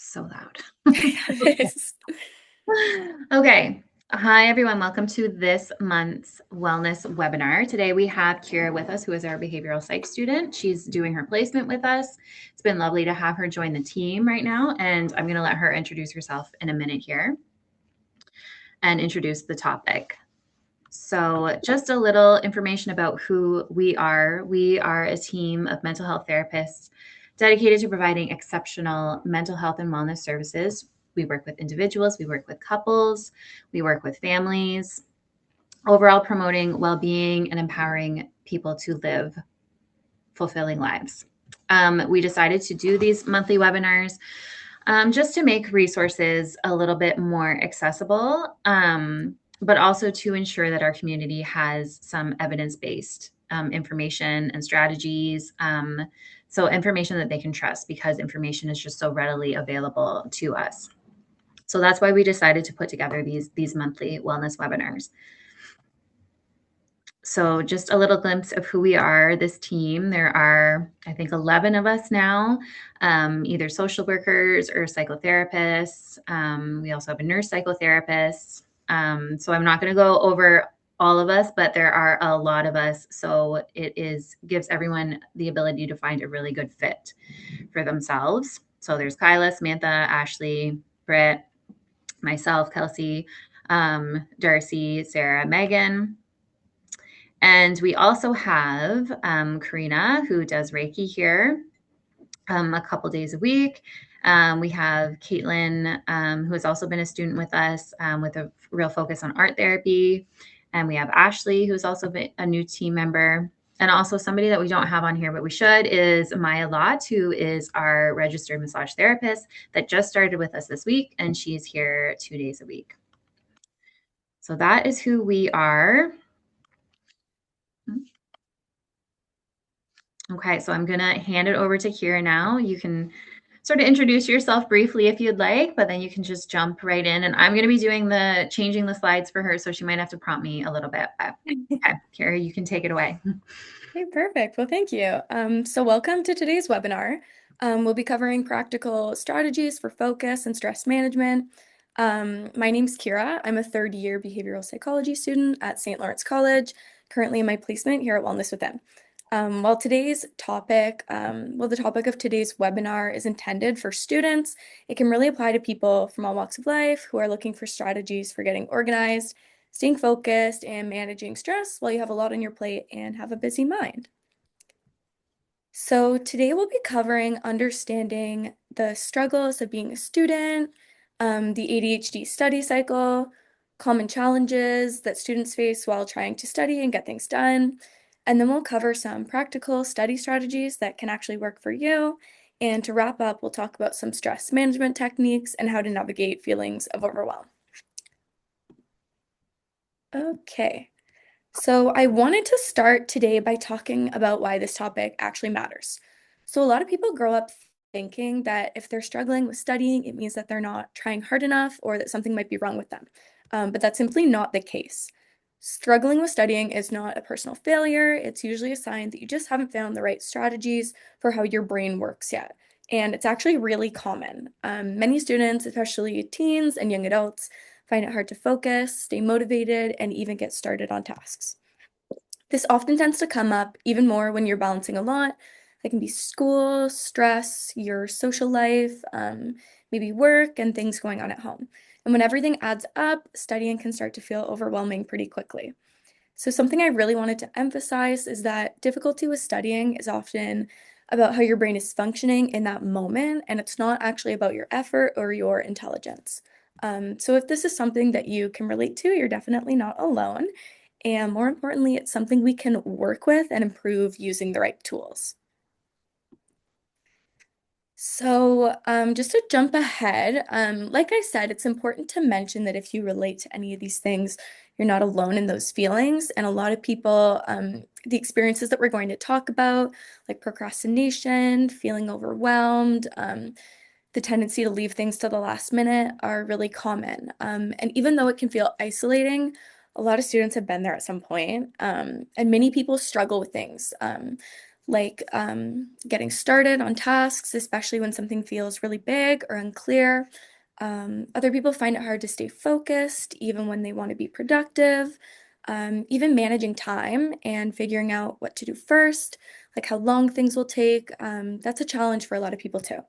So loud. Yes. Okay. Hi, everyone. Welcome to this month's wellness webinar. Today we have Kira with us, who is our behavioral psych student. She's doing her placement with us. It's been lovely to have her join the team right now, and I'm going to let her introduce herself in a minute here and introduce the topic. So, just a little information about who we are. We are a team of mental health therapists dedicated to providing exceptional mental health and wellness services. We work with individuals, we work with couples, we work with families, overall promoting well being and empowering people to live fulfilling lives. We decided to do these monthly webinars just to make resources a little bit more accessible, but also to ensure that our community has some evidence-based information and strategies. So information that they can trust, because information is just so readily available to us. So that's why we decided to put together these monthly wellness webinars. So just a little glimpse of who we are, this team. There are, I think, 11 of us now, either social workers or psychotherapists. We also have a nurse psychotherapist. So I'm not going to go over all of us, but there are a lot of us. So gives everyone the ability to find a really good fit for themselves. So there's Kyla, Samantha, Ashley, Britt, myself, Kelsey, Darcy, Sarah, Megan. And we also have Karina, who does Reiki here a couple days a week. We have Caitlin, who has also been a student with us with a real focus on art therapy. And we have Ashley, who's also been a new team member. And also somebody that we don't have on here, but we should, is Maya Lott, who is our registered massage therapist that just started with us this week. And she's here 2 days a week. So that is who we are. Okay, so I'm going to hand it over to Kira now. You can sort of introduce yourself briefly if you'd like, but then you can just jump right in. And I'm going to be doing changing the slides for her, so she might have to prompt me a little bit. But okay, Kira, you can take it away. Okay, perfect. Well, thank you. So welcome to today's webinar. We'll be covering practical strategies for focus and stress management. My name's Kira. I'm a third-year behavioral psychology student at St. Lawrence College, currently in my placement here at Wellness Within. While the topic of today's webinar is intended for students, it can really apply to people from all walks of life who are looking for strategies for getting organized, staying focused, and managing stress while you have a lot on your plate and have a busy mind. So today we'll be covering understanding the struggles of being a student, the ADHD study cycle, common challenges that students face while trying to study and get things done. And then we'll cover some practical study strategies that can actually work for you. And to wrap up, we'll talk about some stress management techniques and how to navigate feelings of overwhelm. Okay, so I wanted to start today by talking about why this topic actually matters. So a lot of people grow up thinking that if they're struggling with studying, it means that they're not trying hard enough or that something might be wrong with them. But that's simply not the case. Struggling with studying is not a personal failure. It's usually a sign that you just haven't found the right strategies for how your brain works yet. And it's actually really common. Many students, especially teens and young adults, find it hard to focus, stay motivated, and even get started on tasks. This often tends to come up even more when you're balancing a lot. That can be school, stress, your social life, maybe work, and things going on at home. And when everything adds up, studying can start to feel overwhelming pretty quickly. So, something I really wanted to emphasize is that difficulty with studying is often about how your brain is functioning in that moment, and it's not actually about your effort or your intelligence. So, if this is something that you can relate to, you're definitely not alone. And more importantly, it's something we can work with and improve using the right tools. So, just to jump ahead, like I said, it's important to mention that if you relate to any of these things, you're not alone in those feelings. And a lot of people, the experiences that we're going to talk about, like procrastination, feeling overwhelmed, the tendency to leave things to the last minute, are really common. And even though it can feel isolating, a lot of students have been there at some point, and many people struggle with things like getting started on tasks, especially when something feels really big or unclear. Other people find it hard to stay focused, even when they want to be productive. Even managing time and figuring out what to do first, like how long things will take, that's a challenge for a lot of people too.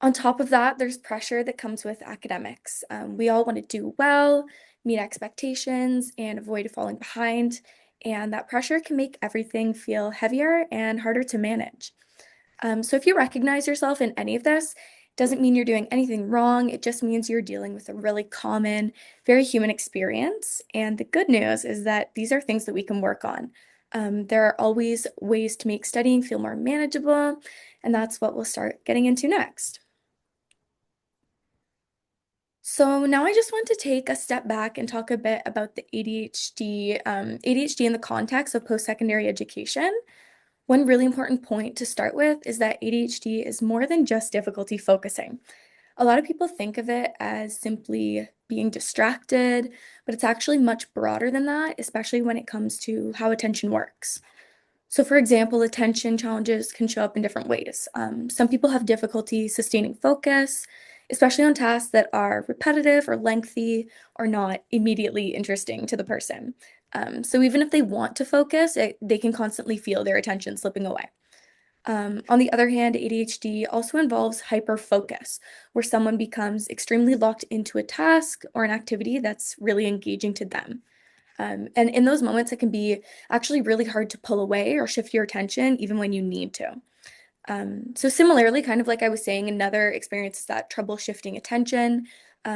On top of that, there's pressure that comes with academics. We all want to do well, meet expectations, and avoid falling behind. And that pressure can make everything feel heavier and harder to manage. So if you recognize yourself in any of this, it doesn't mean you're doing anything wrong. It just means you're dealing with a really common, very human experience. And the good news is that these are things that we can work on. There are always ways to make studying feel more manageable, and that's what we'll start getting into next. So now I just want to take a step back and talk a bit about the ADHD in the context of post-secondary education. One really important point to start with is that ADHD is more than just difficulty focusing. A lot of people think of it as simply being distracted, but it's actually much broader than that, especially when it comes to how attention works. So, for example, attention challenges can show up in different ways. Some people have difficulty sustaining focus, especially on tasks that are repetitive or lengthy or not immediately interesting to the person. So, even if they want to focus, they can constantly feel their attention slipping away. On the other hand, ADHD also involves hyperfocus, where someone becomes extremely locked into a task or an activity that's really engaging to them. And in those moments, it can be actually really hard to pull away or shift your attention even when you need to. So similarly, kind of like I was saying, another experience is that trouble shifting attention.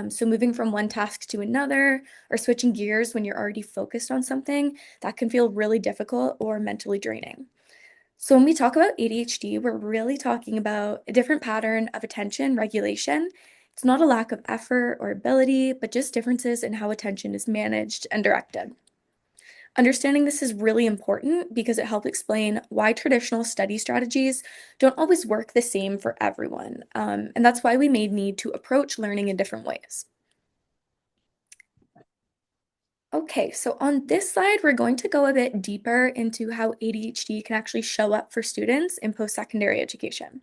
So moving from one task to another or switching gears when you're already focused on something, that can feel really difficult or mentally draining. So when we talk about ADHD, we're really talking about a different pattern of attention regulation. It's not a lack of effort or ability, but just differences in how attention is managed and directed. Understanding this is really important because it helps explain why traditional study strategies don't always work the same for everyone. And that's why we may need to approach learning in different ways. Okay, so on this slide, we're going to go a bit deeper into how ADHD can actually show up for students in post-secondary education.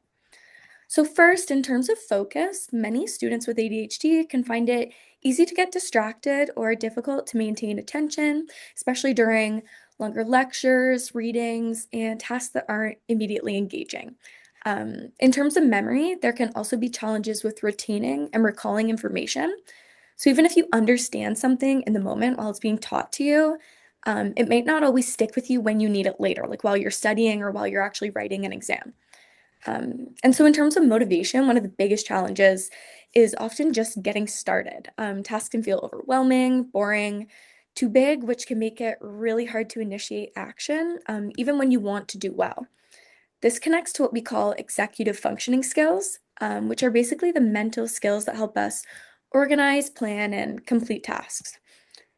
So first, in terms of focus, many students with ADHD can find it easy to get distracted or difficult to maintain attention, especially during longer lectures, readings, and tasks that aren't immediately engaging. In terms of memory, there can also be challenges with retaining and recalling information. So even if you understand something in the moment while it's being taught to you, it might not always stick with you when you need it later, like while you're studying or while you're actually writing an exam. And so, in terms of motivation, one of the biggest challenges is often just getting started. Tasks can feel overwhelming, boring, too big, which can make it really hard to initiate action, even when you want to do well. This connects to what we call executive functioning skills, which are basically the mental skills that help us organize, plan, and complete tasks.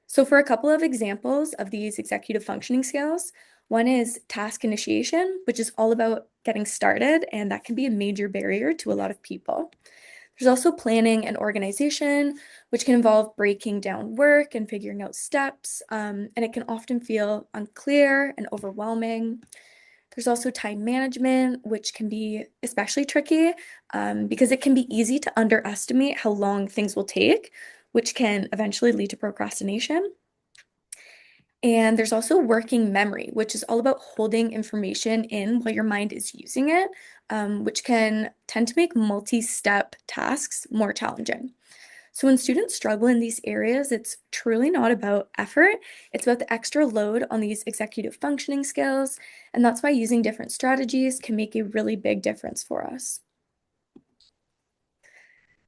So, for a couple of examples of these executive functioning skills, one is task initiation, which is all about getting started, and that can be a major barrier to a lot of people. There's also planning and organization, which can involve breaking down work and figuring out steps, and it can often feel unclear and overwhelming. There's also time management, which can be especially tricky because it can be easy to underestimate how long things will take, which can eventually lead to procrastination. And there's also working memory, which is all about holding information in while your mind is using it, which can tend to make multi-step tasks more challenging. So when students struggle in these areas, it's truly not about effort. It's about the extra load on these executive functioning skills. And that's why using different strategies can make a really big difference for us.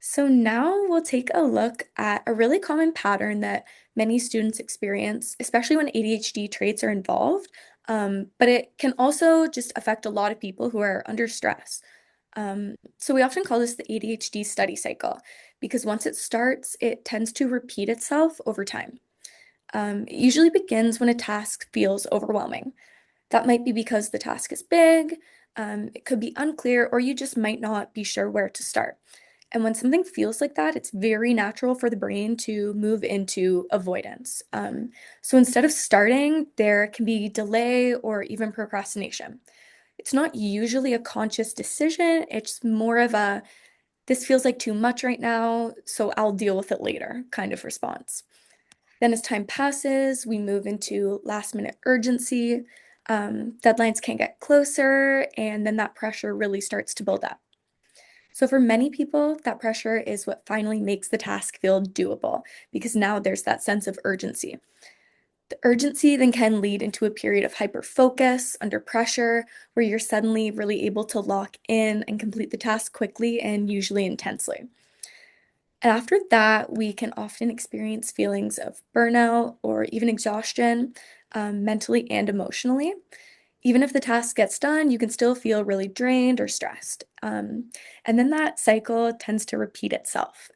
So now we'll take a look at a really common pattern that many students experience, especially when ADHD traits are involved. But it can also just affect a lot of people who are under stress. So we often call this the ADHD study cycle because once it starts, it tends to repeat itself over time. It usually begins when a task feels overwhelming. That might be because the task is big, it could be unclear, or you just might not be sure where to start. And when something feels like that, it's very natural for the brain to move into avoidance. So instead of starting, there can be delay or even procrastination. It's not usually a conscious decision. It's more of a, this feels like too much right now, so I'll deal with it later kind of response. Then as time passes, we move into last minute urgency. Deadlines can get closer, and then that pressure really starts to build up. So for many people, that pressure is what finally makes the task feel doable because now there's that sense of urgency. The urgency then can lead into a period of hyper focus under pressure where you're suddenly really able to lock in and complete the task quickly and usually intensely. And after that, we can often experience feelings of burnout or even exhaustion, mentally and emotionally. Even if the task gets done, you can still feel really drained or stressed. And then that cycle tends to repeat itself.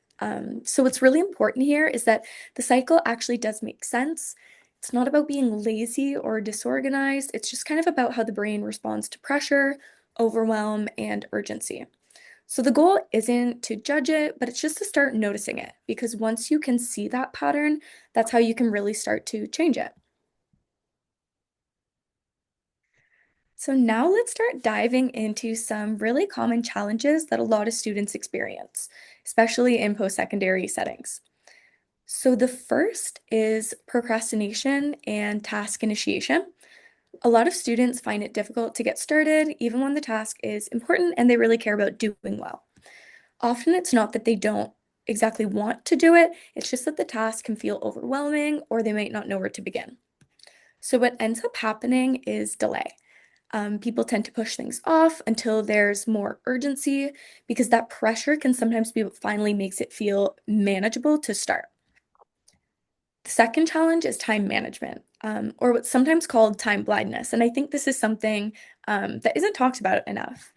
So, what's really important here is that the cycle actually does make sense. It's not about being lazy or disorganized, it's just kind of about how the brain responds to pressure, overwhelm, and urgency. So the goal isn't to judge it, but it's just to start noticing it because once you can see that pattern, that's how you can really start to change it. So now let's start diving into some really common challenges that a lot of students experience, especially in post-secondary settings. So the first is procrastination and task initiation. A lot of students find it difficult to get started, even when the task is important and they really care about doing well. Often it's not that they don't exactly want to do it, it's just that the task can feel overwhelming or they might not know where to begin. So, what ends up happening is delay. People tend to push things off until there's more urgency because that pressure can sometimes be what finally makes it feel manageable to start. The second challenge is time management, or what's sometimes called time blindness. And I think this is something that isn't talked about enough.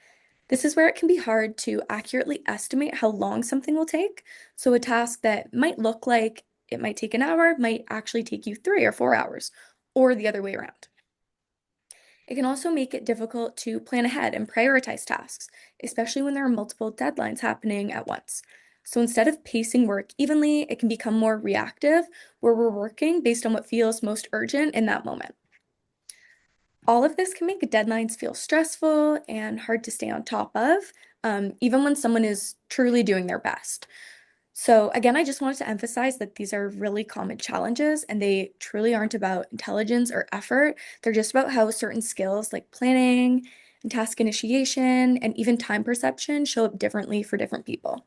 This is where it can be hard to accurately estimate how long something will take. So, a task that might look like it might take an hour might actually take you 3 or 4 hours, or the other way around. It can also make it difficult to plan ahead and prioritize tasks, especially when there are multiple deadlines happening at once. So instead of pacing work evenly, it can become more reactive, where we're working based on what feels most urgent in that moment. All of this can make deadlines feel stressful and hard to stay on top of, even when someone is truly doing their best. So, again, I just wanted to emphasize that these are really common challenges and they truly aren't about intelligence or effort. They're just about how certain skills like planning and task initiation and even time perception show up differently for different people.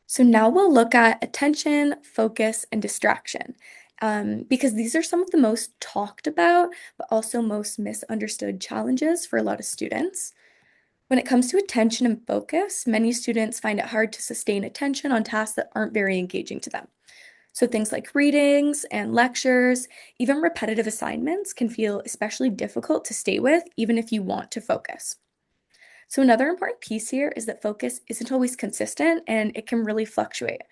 So, now we'll look at attention, focus, and distraction. Because these are some of the most talked about, but also most misunderstood challenges for a lot of students. When it comes to attention and focus, many students find it hard to sustain attention on tasks that aren't very engaging to them. So things like readings and lectures, even repetitive assignments can feel especially difficult to stay with, even if you want to focus. So another important piece here is that focus isn't always consistent and it can really fluctuate.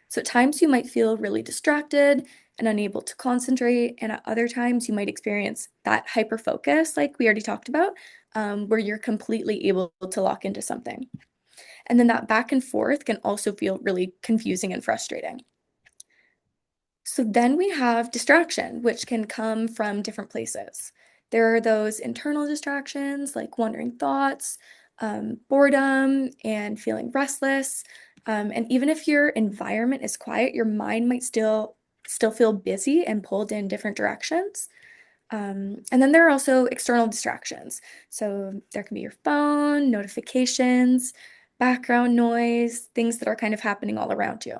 So at times you might feel really distracted and unable to concentrate, and at other times you might experience that hyper focus, like we already talked about, where you're completely able to lock into something. And then that back and forth can also feel really confusing and frustrating. So then we have distraction, which can come from different places. There are those internal distractions like wandering thoughts, boredom, and feeling restless. And even if your environment is quiet, your mind might still feel busy and pulled in different directions. And then there are also external distractions. So there can be your phone, notifications, background noise, things that are kind of happening all around you.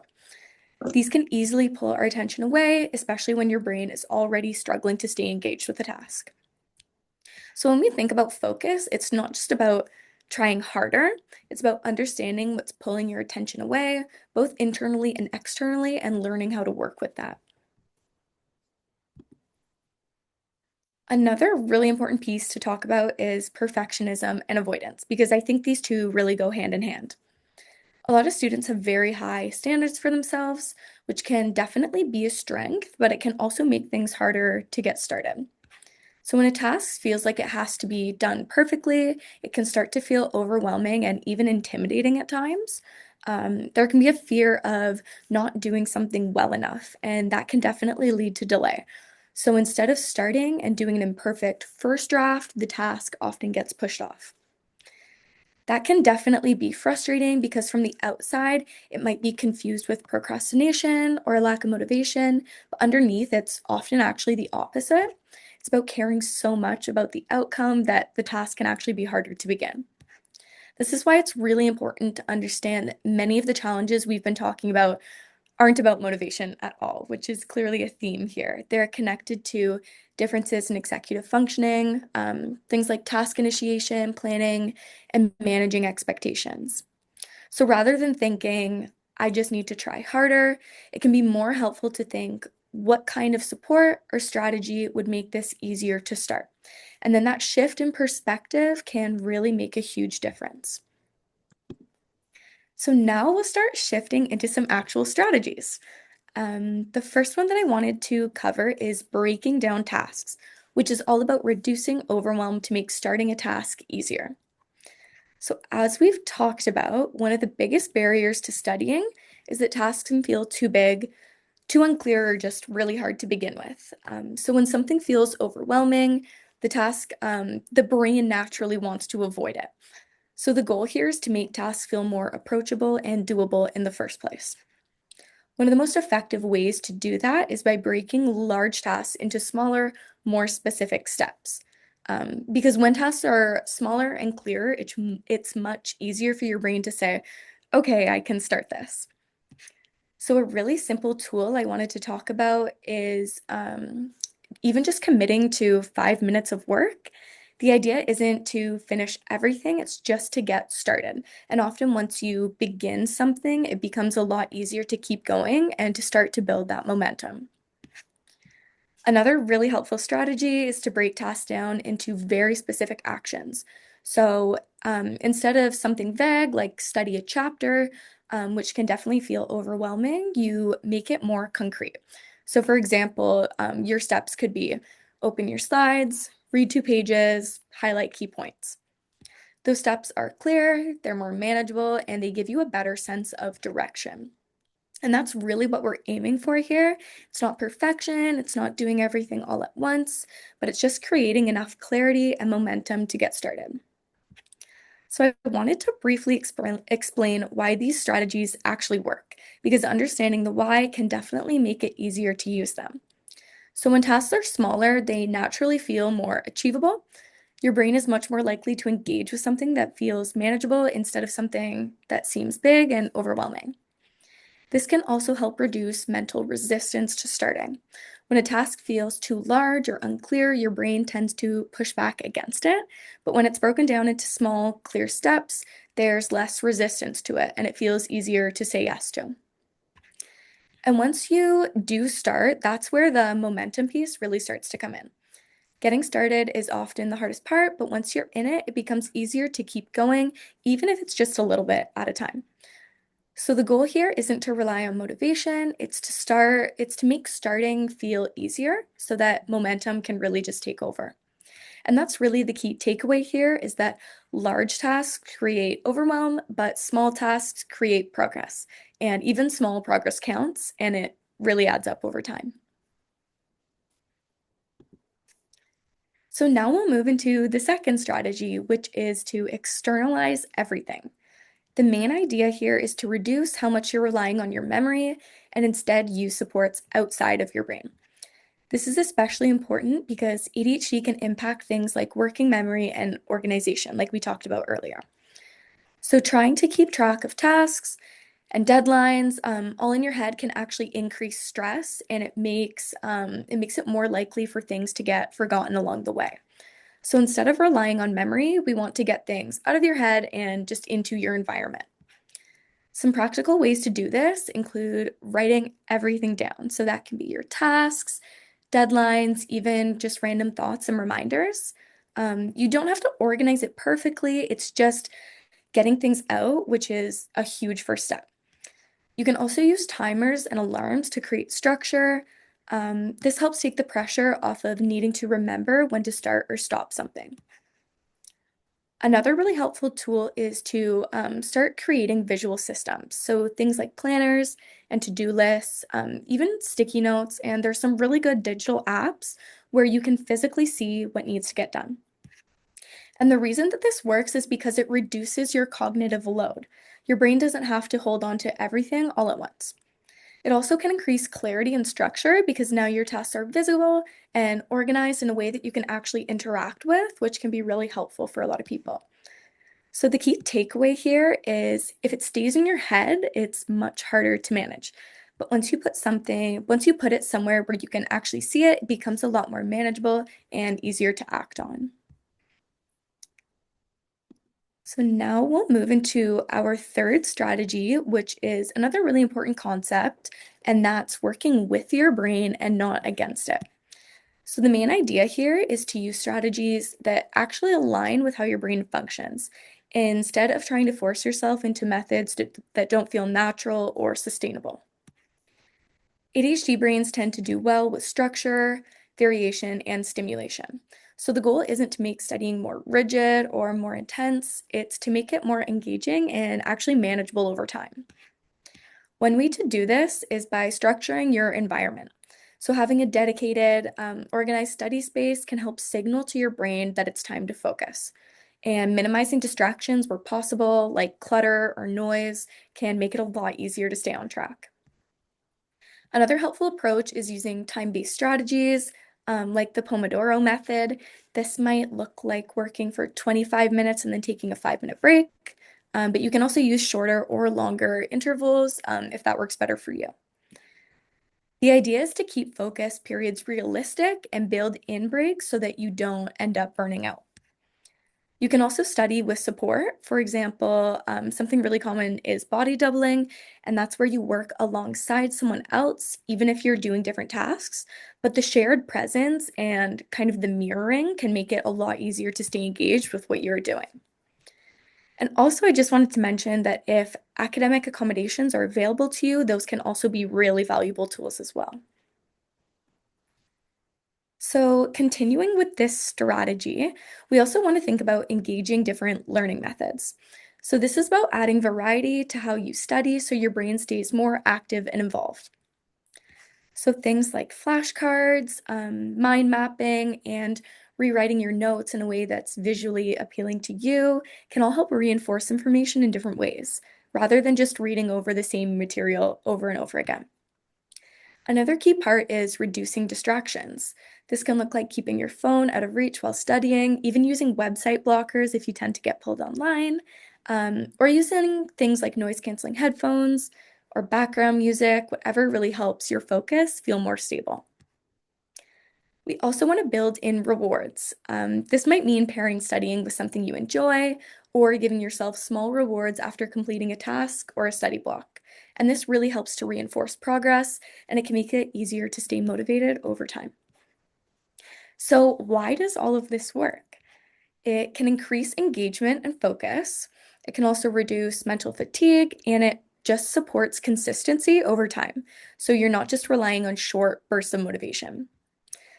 These can easily pull our attention away, especially when your brain is already struggling to stay engaged with a task. So when we think about focus, it's not just about trying harder, it's about understanding what's pulling your attention away, both internally and externally, and learning how to work with that. Another really important piece to talk about is perfectionism and avoidance, because I think these two really go hand in hand. A lot of students have very high standards for themselves, which can definitely be a strength, but it can also make things harder to get started. So, when a task feels like it has to be done perfectly, it can start to feel overwhelming and even intimidating at times. There can be a fear of not doing something well enough, and that can definitely lead to delay. So instead of starting and doing an imperfect first draft, the task often gets pushed off. That can definitely be frustrating because from the outside, it might be confused with procrastination or a lack of motivation, but underneath, it's often actually the opposite. It's about caring so much about the outcome that the task can actually be harder to begin. This is why it's really important to understand that many of the challenges we've been talking about aren't about motivation at all, which is clearly a theme here. They're connected to differences in executive functioning, things like task initiation, planning, and managing expectations. So rather than thinking, I just need to try harder, it can be more helpful to think, what kind of support or strategy would make this easier to start? And then that shift in perspective can really make a huge difference. So now we'll start shifting into some actual strategies. The first one that I wanted to cover is breaking down tasks, which is all about reducing overwhelm to make starting a task easier. So, as we've talked about, one of the biggest barriers to studying is that tasks can feel too big, too unclear, or just really hard to begin with. So, when something feels overwhelming, the brain naturally wants to avoid it. So, the goal here is to make tasks feel more approachable and doable in the first place. One of the most effective ways to do that is by breaking large tasks into smaller, more specific steps. Because when tasks are smaller and clearer, it's much easier for your brain to say, okay, I can start this. So, a really simple tool I wanted to talk about is even just committing to 5 minutes of work. The idea isn't to finish everything, it's just to get started. And often, once you begin something, it becomes a lot easier to keep going and to start to build that momentum. Another really helpful strategy is to break tasks down into very specific actions. So instead of something vague like study a chapter, which can definitely feel overwhelming, you make it more concrete. So, for example, your steps could be open your slides, read 2 pages, highlight key points. Those steps are clear, they're more manageable, and they give you a better sense of direction. And that's really what we're aiming for here. It's not perfection, it's not doing everything all at once, but it's just creating enough clarity and momentum to get started. So, I wanted to briefly explain why these strategies actually work, because understanding the why can definitely make it easier to use them. So, when tasks are smaller, they naturally feel more achievable. Your brain is much more likely to engage with something that feels manageable instead of something that seems big and overwhelming. This can also help reduce mental resistance to starting. When a task feels too large or unclear, your brain tends to push back against it. But when it's broken down into small, clear steps, there's less resistance to it and it feels easier to say yes to. And once you do start, that's where the momentum piece really starts to come in. Getting started is often the hardest part, but once you're in it, it becomes easier to keep going, even if it's just a little bit at a time. So the goal here isn't to rely on motivation, it's to make starting feel easier so that momentum can really just take over. And that's really the key takeaway here is that large tasks create overwhelm, but small tasks create progress. And even small progress counts, and it really adds up over time. So now we'll move into the second strategy, which is to externalize everything. The main idea here is to reduce how much you're relying on your memory and instead use supports outside of your brain. This is especially important because ADHD can impact things like working memory and organization, like we talked about earlier. So, trying to keep track of tasks and deadlines all in your head can actually increase stress, and it makes it more likely for things to get forgotten along the way. So instead of relying on memory, we want to get things out of your head and just into your environment. Some practical ways to do this include writing everything down. So that can be your tasks, deadlines, even just random thoughts and reminders. You don't have to organize it perfectly, it's just getting things out, which is a huge first step. You can also use timers and alarms to create structure. This helps take the pressure off of needing to remember when to start or stop something. Another really helpful tool is to start creating visual systems. So things like planners and to-do lists, even sticky notes, and there's some really good digital apps where you can physically see what needs to get done. And the reason that this works is because it reduces your cognitive load. Your brain doesn't have to hold on to everything all at once. It also can increase clarity and structure because now your tasks are visible and organized in a way that you can actually interact with, which can be really helpful for a lot of people. So the key takeaway here is if it stays in your head, it's much harder to manage. But once you put it somewhere where you can actually see it, it becomes a lot more manageable and easier to act on. So now we'll move into our third strategy, which is another really important concept, and that's working with your brain and not against it. So the main idea here is to use strategies that actually align with how your brain functions, instead of trying to force yourself into methods that don't feel natural or sustainable. ADHD brains tend to do well with structure, variation, and stimulation. So the goal isn't to make studying more rigid or more intense, it's to make it more engaging and actually manageable over time. One way to do this is by structuring your environment. So having a dedicated, organized study space can help signal to your brain that it's time to focus. And minimizing distractions where possible, like clutter or noise, can make it a lot easier to stay on track. Another helpful approach is using time-based strategies, like the Pomodoro method. This might look like working for 25 minutes and then taking a 5-minute break, but you can also use shorter or longer intervals if that works better for you. The idea is to keep focus periods realistic and build in breaks so that you don't end up burning out. You can also study with support. For example, something really common is body doubling, and that's where you work alongside someone else, even if you're doing different tasks. But the shared presence and kind of the mirroring can make it a lot easier to stay engaged with what you're doing. And also, I just wanted to mention that if academic accommodations are available to you, those can also be really valuable tools as well. So, continuing with this strategy, we also want to think about engaging different learning methods. So, this is about adding variety to how you study so your brain stays more active and involved. So, things like flashcards, mind mapping, and rewriting your notes in a way that's visually appealing to you can all help reinforce information in different ways, rather than just reading over the same material over and over again. Another key part is reducing distractions. This can look like keeping your phone out of reach while studying, even using website blockers if you tend to get pulled online, or using things like noise canceling headphones or background music, whatever really helps your focus feel more stable. We also want to build in rewards. This might mean pairing studying with something you enjoy or giving yourself small rewards after completing a task or a study block. And this really helps to reinforce progress and it can make it easier to stay motivated over time. So, why does all of this work? It can increase engagement and focus. It can also reduce mental fatigue and it just supports consistency over time. So, you're not just relying on short bursts of motivation.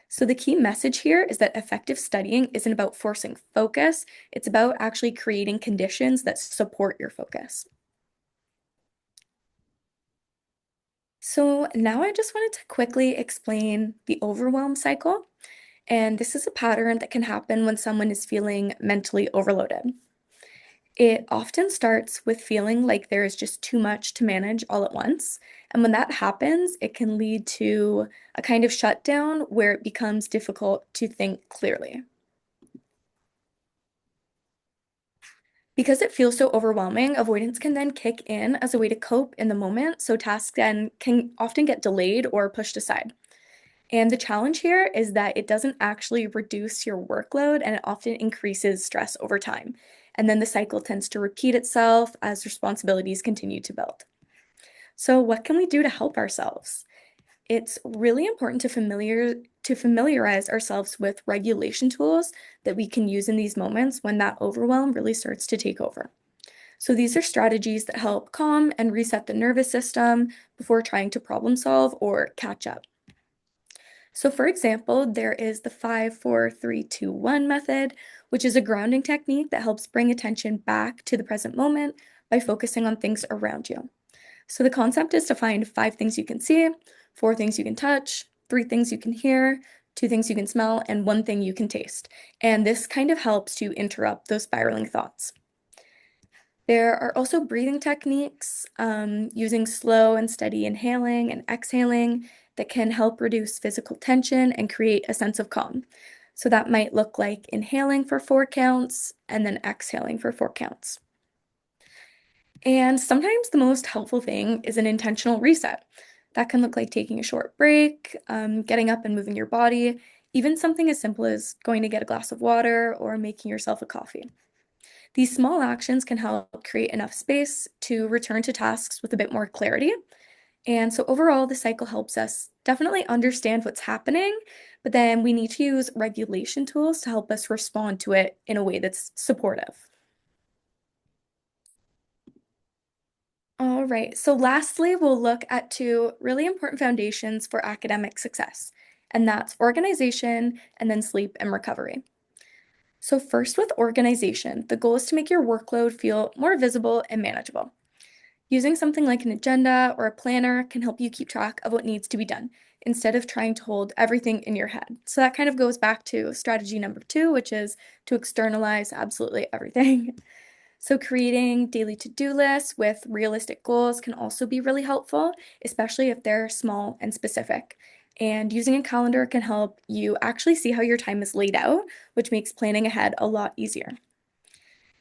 So, the key message here is that effective studying isn't about forcing focus, it's about actually creating conditions that support your focus. So, now I just wanted to quickly explain the overwhelm cycle. And this is a pattern that can happen when someone is feeling mentally overloaded. It often starts with feeling like there is just too much to manage all at once. And when that happens, it can lead to a kind of shutdown where it becomes difficult to think clearly. Because it feels so overwhelming, avoidance can then kick in as a way to cope in the moment, so tasks then can often get delayed or pushed aside. And the challenge here is that it doesn't actually reduce your workload and it often increases stress over time. And then the cycle tends to repeat itself as responsibilities continue to build. So, what can we do to help ourselves? It's really important to familiarize ourselves with regulation tools that we can use in these moments when that overwhelm really starts to take over. So these are strategies that help calm and reset the nervous system before trying to problem solve or catch up. So, for example, there is the 5, 4, 3, 2, 1 method, which is a grounding technique that helps bring attention back to the present moment by focusing on things around you. So, the concept is to find 5 things you can see, 4 things you can touch, 3 things you can hear, 2 things you can smell, and 1 thing you can taste. And this kind of helps to interrupt those spiraling thoughts. There are also breathing techniques using slow and steady inhaling and exhaling that can help reduce physical tension and create a sense of calm. So that might look like inhaling for 4 counts and then exhaling for 4 counts. And sometimes the most helpful thing is an intentional reset. That can look like taking a short break, getting up and moving your body, even something as simple as going to get a glass of water or making yourself a coffee. These small actions can help create enough space to return to tasks with a bit more clarity. And so, overall, the cycle helps us definitely understand what's happening, but then we need to use regulation tools to help us respond to it in a way that's supportive. All right, so lastly, we'll look at 2 really important foundations for academic success, and that's organization and then sleep and recovery. So, first, with organization, the goal is to make your workload feel more visible and manageable. Using something like an agenda or a planner can help you keep track of what needs to be done instead of trying to hold everything in your head. So, that kind of goes back to strategy number 2, which is to externalize absolutely everything. So, creating daily to do lists with realistic goals can also be really helpful, especially if they're small and specific. And using a calendar can help you actually see how your time is laid out, which makes planning ahead a lot easier.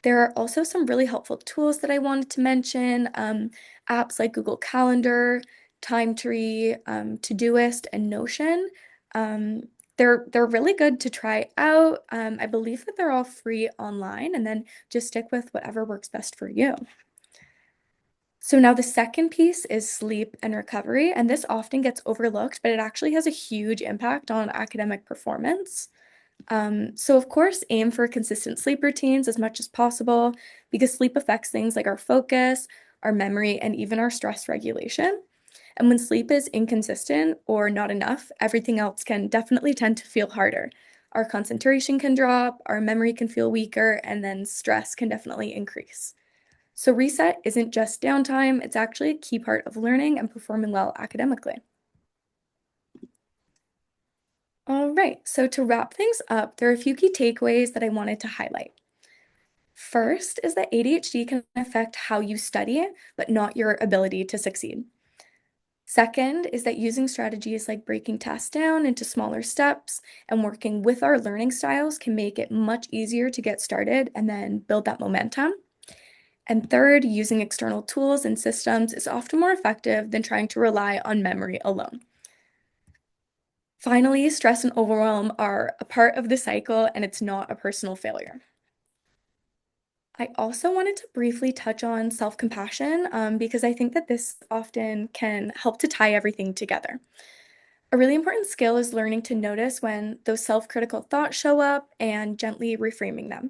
There are also some really helpful tools that I wanted to mention, apps like Google Calendar, Time Tree, Todoist, and Notion. Um, they're really good to try out. I believe that they're all free online, and then just stick with whatever works best for you. So now the second piece is sleep and recovery, and this often gets overlooked, but it actually has a huge impact on academic performance. So of course, aim for consistent sleep routines as much as possible because sleep affects things like our focus, our memory, and even our stress regulation. And when sleep is inconsistent or not enough, everything else can definitely tend to feel harder. Our concentration can drop, our memory can feel weaker, and then stress can definitely increase. So reset isn't just downtime, it's actually a key part of learning and performing well academically. All right, so to wrap things up, there are a few key takeaways that I wanted to highlight. First is that ADHD can affect how you study, but not your ability to succeed. Second is that using strategies like breaking tasks down into smaller steps and working with our learning styles can make it much easier to get started and then build that momentum. And third, using external tools and systems is often more effective than trying to rely on memory alone. Finally, stress and overwhelm are a part of the cycle and it's not a personal failure. I also wanted to briefly touch on self-compassion because I think that this often can help to tie everything together. A really important skill is learning to notice when those self-critical thoughts show up and gently reframing them.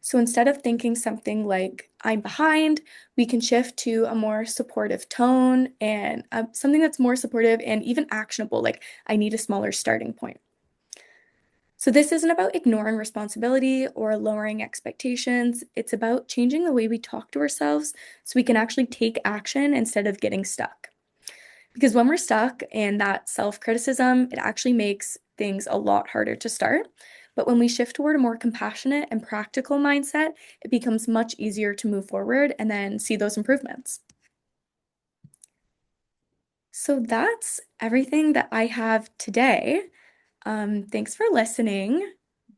So instead of thinking something like, I'm behind, we can shift to a more supportive tone and something that's more supportive and even actionable, like, I need a smaller starting point. So, this isn't about ignoring responsibility or lowering expectations. It's about changing the way we talk to ourselves so we can actually take action instead of getting stuck. Because when we're stuck in that self criticism, it actually makes things a lot harder to start. But when we shift toward a more compassionate and practical mindset, it becomes much easier to move forward and then see those improvements. So, that's everything that I have today. Thanks for listening.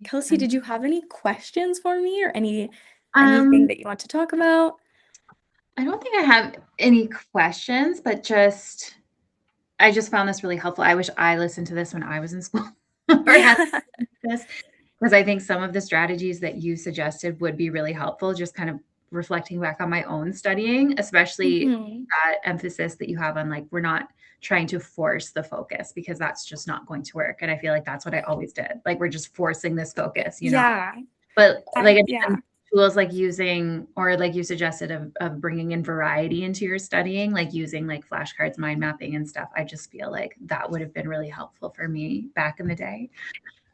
Kelsey, did you have any questions for me or anything Um, that you want to talk about? I don't think I have any questions, but I just found this really helpful. I wish I listened to this when I was in school or had Yeah. this because I think some of the strategies that you suggested would be really helpful, just kind of reflecting back on my own studying, especially hmm that emphasis that you have on like, we're not trying to force the focus because that's just not going to work. And I feel like that's what I always did. Like, we're just forcing this focus. Yeah. But like, again, Yeah. tools like using, or like you suggested, of bringing in variety into your studying, like using like flashcards, mind mapping and stuff. I just feel like that would have been really helpful for me back in the day.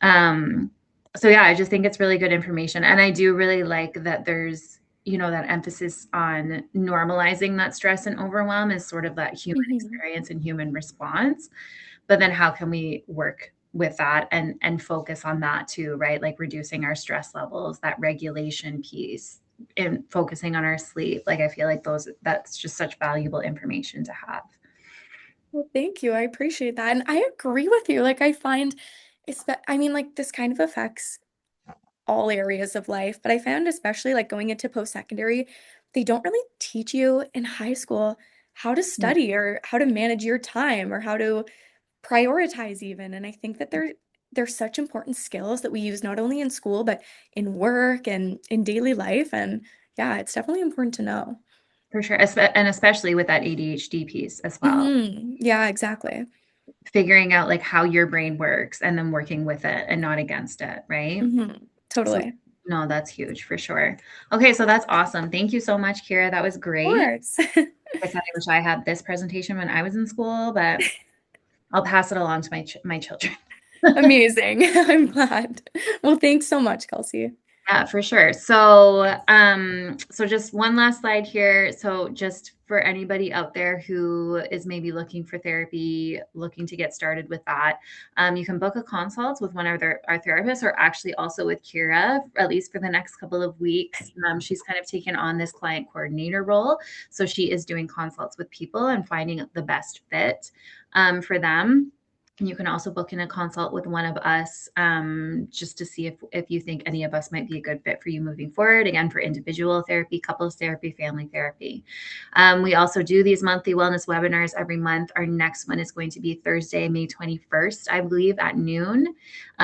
Um, so yeah, I just think it's really good information. And I do really like that there's, that emphasis on normalizing that stress and overwhelm is sort of that human Mhm. experience and human response. But then how can we work with that and focus on that too, right? Like reducing our stress levels, that regulation piece, and focusing on our sleep. Like I feel like that's just such valuable information to have. Well, thank you. I appreciate that. And I agree with you. Like, I find I mean, like, this kind of affects all areas of life, but I found especially like going into post-secondary, they don't really teach you in high school how to Yeah, study or how to manage your time or how to prioritize even. And I think that they're such important skills that we use not only in school, but in work and in daily life. And yeah, it's definitely important to know. for sure. And especially with that ADHD piece as well. Yeah, exactly. Figuring out like how your brain works and then working with it and not against it, right? So Totally. no, that's huge for sure. Okay, so that's awesome. Thank you so much, Kira. That was Of great. course. Like I said, I wish I had this presentation when I was in school, but I'll pass it along to my children. Amazing. I'm glad. Well, thanks so much, Kelsey. Yeah, for sure. So just one last slide here. So just for anybody out there who is maybe looking for therapy, looking to get started with that, you can book a consult with one of our therapists, or actually also with Kira, at least for the next couple of weeks. She's kind of taken on this client coordinator role, so she is doing consults with people and finding the best fit for them. And you can also book in a consult with one of us, just to see if you think any of us might be a good fit for you moving forward. Again, for individual therapy, couples therapy, family therapy. We also do these monthly wellness webinars every month. Our next one is going to be Thursday, May 21st, I believe, at noon,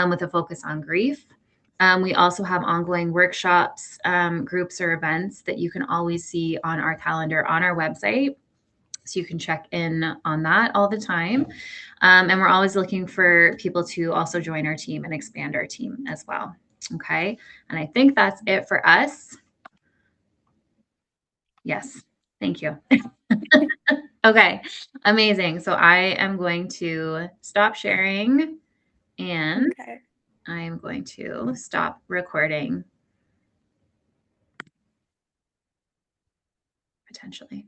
with a focus on grief. We also have ongoing workshops, groups, or events that you can always see on our calendar on our website. So you can check in on that all the time. And we're always looking for people to also join our team and expand our team as well. Okay. And I think that's it for us. Yes. Thank you. Okay. Amazing. So I am going to stop sharing and Okay. I am going to stop recording potentially.